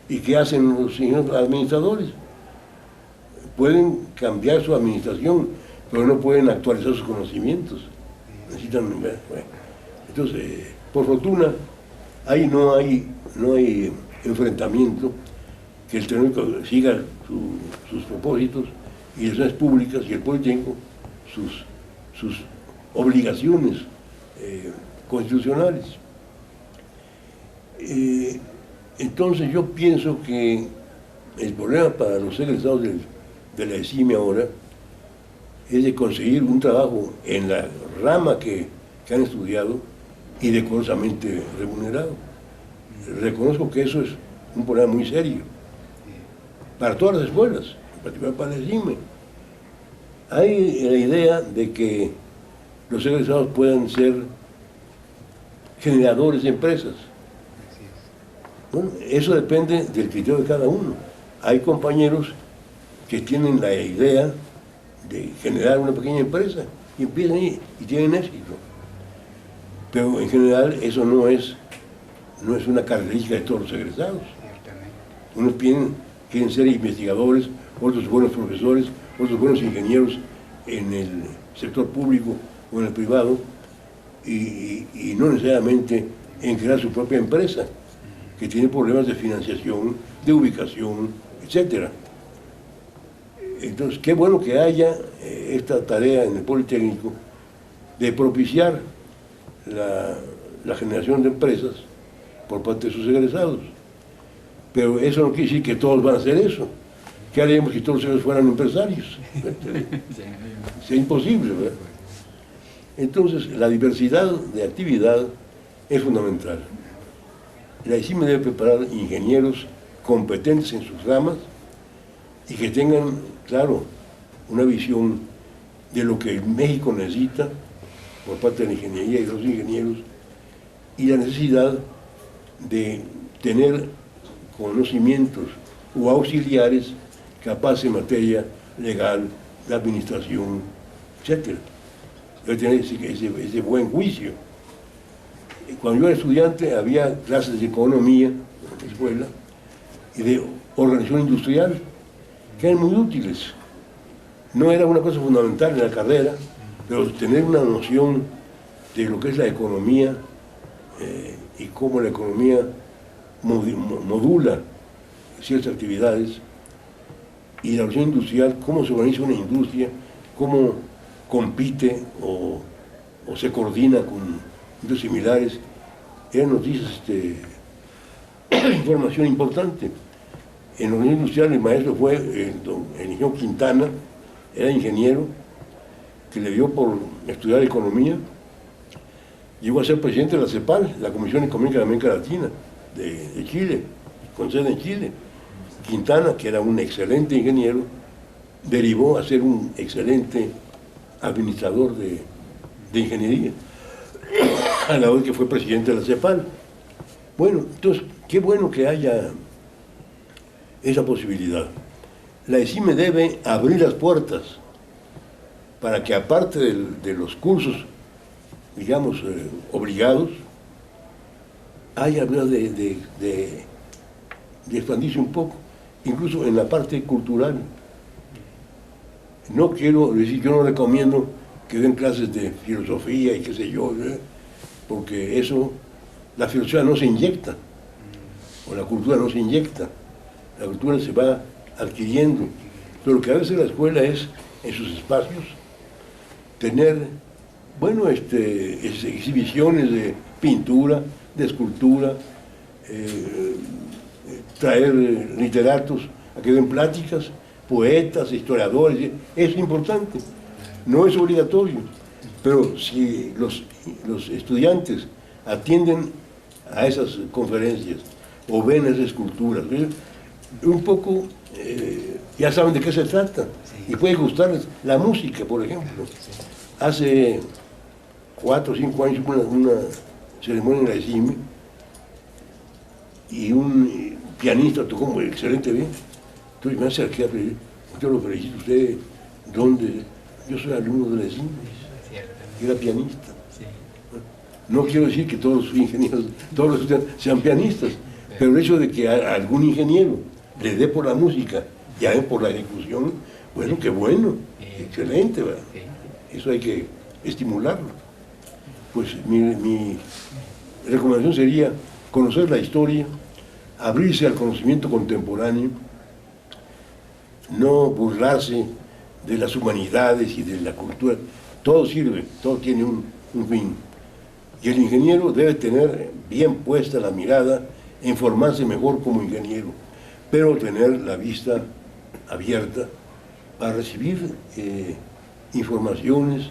y ¿qué hacen los ingenieros administradores? Pueden cambiar su administración, pero no pueden actualizar sus conocimientos. Necesitan, bueno. Entonces, por fortuna, ahí no hay enfrentamiento, que el tecnológico siga sus propósitos y las relaciones públicas y el Politécnico sus obligaciones constitucionales. Entonces yo pienso que el problema para los egresados de la ESIME ahora es de conseguir un trabajo en la rama que han estudiado y decorosamente remunerado. Reconozco que eso es un problema muy serio para todas las escuelas, en particular para la ESIME. Hay la idea de que los egresados puedan ser generadores de empresas. Bueno, eso depende del criterio de cada uno. Hay compañeros que tienen la idea de generar una pequeña empresa y empiezan y tienen éxito. Pero en general eso no es una característica de todos los egresados. Unos quieren ser investigadores, otros buenos profesores, otros buenos ingenieros en el sector público o en el privado, y no necesariamente en crear su propia empresa, que tiene problemas de financiación, de ubicación, etc. Entonces, qué bueno que haya esta tarea en el Politécnico de propiciar la generación de empresas por parte de sus egresados. Pero eso no quiere decir que todos van a hacer eso. ¿Qué haríamos si todos ellos fueran empresarios? Sería imposible, ¿verdad? Entonces, la diversidad de actividad es fundamental. La ESIME debe preparar ingenieros competentes en sus ramas y que tengan, claro, una visión de lo que México necesita por parte de la ingeniería y de los ingenieros, y la necesidad de tener conocimientos o auxiliares capaces en materia legal, de administración, etc. Debe tener ese buen juicio. Cuando yo era estudiante había clases de economía en la escuela y de organización industrial que eran muy útiles. No era una cosa fundamental en la carrera, pero tener una noción de lo que es la economía y cómo la economía modula ciertas actividades, y la organización industrial, cómo se organiza una industria, cómo compite o se coordina con industrias similares, eran noticias, información importante. En la organización industrial el maestro fue el ingeniero Quintana, era ingeniero, que le dio por estudiar economía, llegó a ser presidente de la CEPAL, la Comisión Económica de América Latina, de Chile, con sede en Chile. Quintana, que era un excelente ingeniero, derivó a ser un excelente administrador de ingeniería, a la vez que fue presidente de la CEPAL. Bueno, entonces, qué bueno que haya esa posibilidad. La ESIME debe abrir las puertas para que, aparte de los cursos, digamos, obligados, haya de expandirse un poco incluso en la parte cultural. No quiero decir, yo no recomiendo que den clases de filosofía y qué sé yo, porque eso, la filosofía no se inyecta, o la cultura no se inyecta, la cultura se va adquiriendo. Pero lo que hace la escuela es, en sus espacios, tener, bueno, exhibiciones de pintura, de escultura, traer literatos a que den pláticas, poetas, historiadores, es importante, no es obligatorio, pero si los estudiantes atienden a esas conferencias o ven esas esculturas, un poco ya saben de qué se trata y puede gustarles la música, por ejemplo. Hace 4 o 5 años hubo una ceremonia en la ESIME y un pianista tocó muy excelente bien. Entonces me acerqué a pedir, yo lo felicito, ¿usted dónde? Yo soy alumno de la ESIME, era pianista. No quiero decir que todos los ingenieros, todos los estudiantes sean pianistas, pero el hecho de que a algún ingeniero le dé por la música, ya por la ejecución, bueno, qué bueno, excelente, ¿verdad? Eso hay que estimularlo. Pues mi recomendación sería conocer la historia, abrirse al conocimiento contemporáneo, no burlarse de las humanidades y de la cultura. Todo sirve, todo tiene un fin. Y el ingeniero debe tener bien puesta la mirada en formarse mejor como ingeniero, pero tener la vista abierta para recibir informaciones,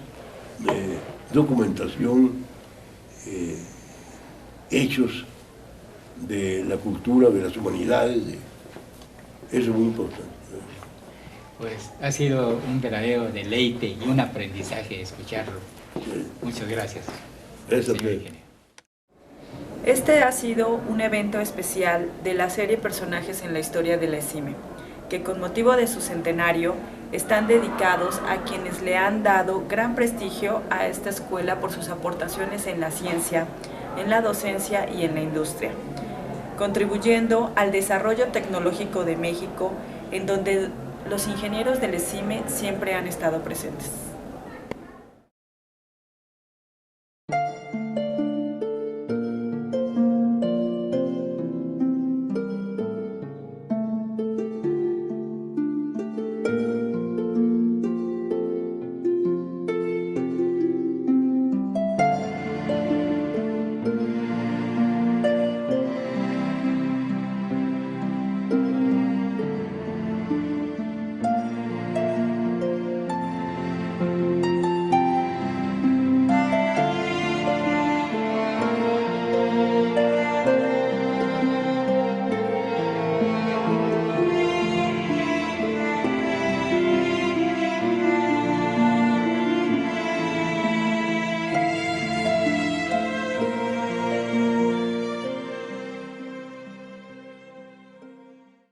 documentación, hechos de la cultura, de las humanidades. Eso es muy importante. Pues ha sido un verdadero deleite y un aprendizaje escucharlo. Muchas gracias. Señor ingeniero. Este ha sido un evento especial de la serie Personajes en la Historia de la ESIME, que con motivo de su centenario están dedicados a quienes le han dado gran prestigio a esta escuela por sus aportaciones en la ciencia, en la docencia y en la industria, contribuyendo al desarrollo tecnológico de México, en donde los ingenieros del ESIME siempre han estado presentes.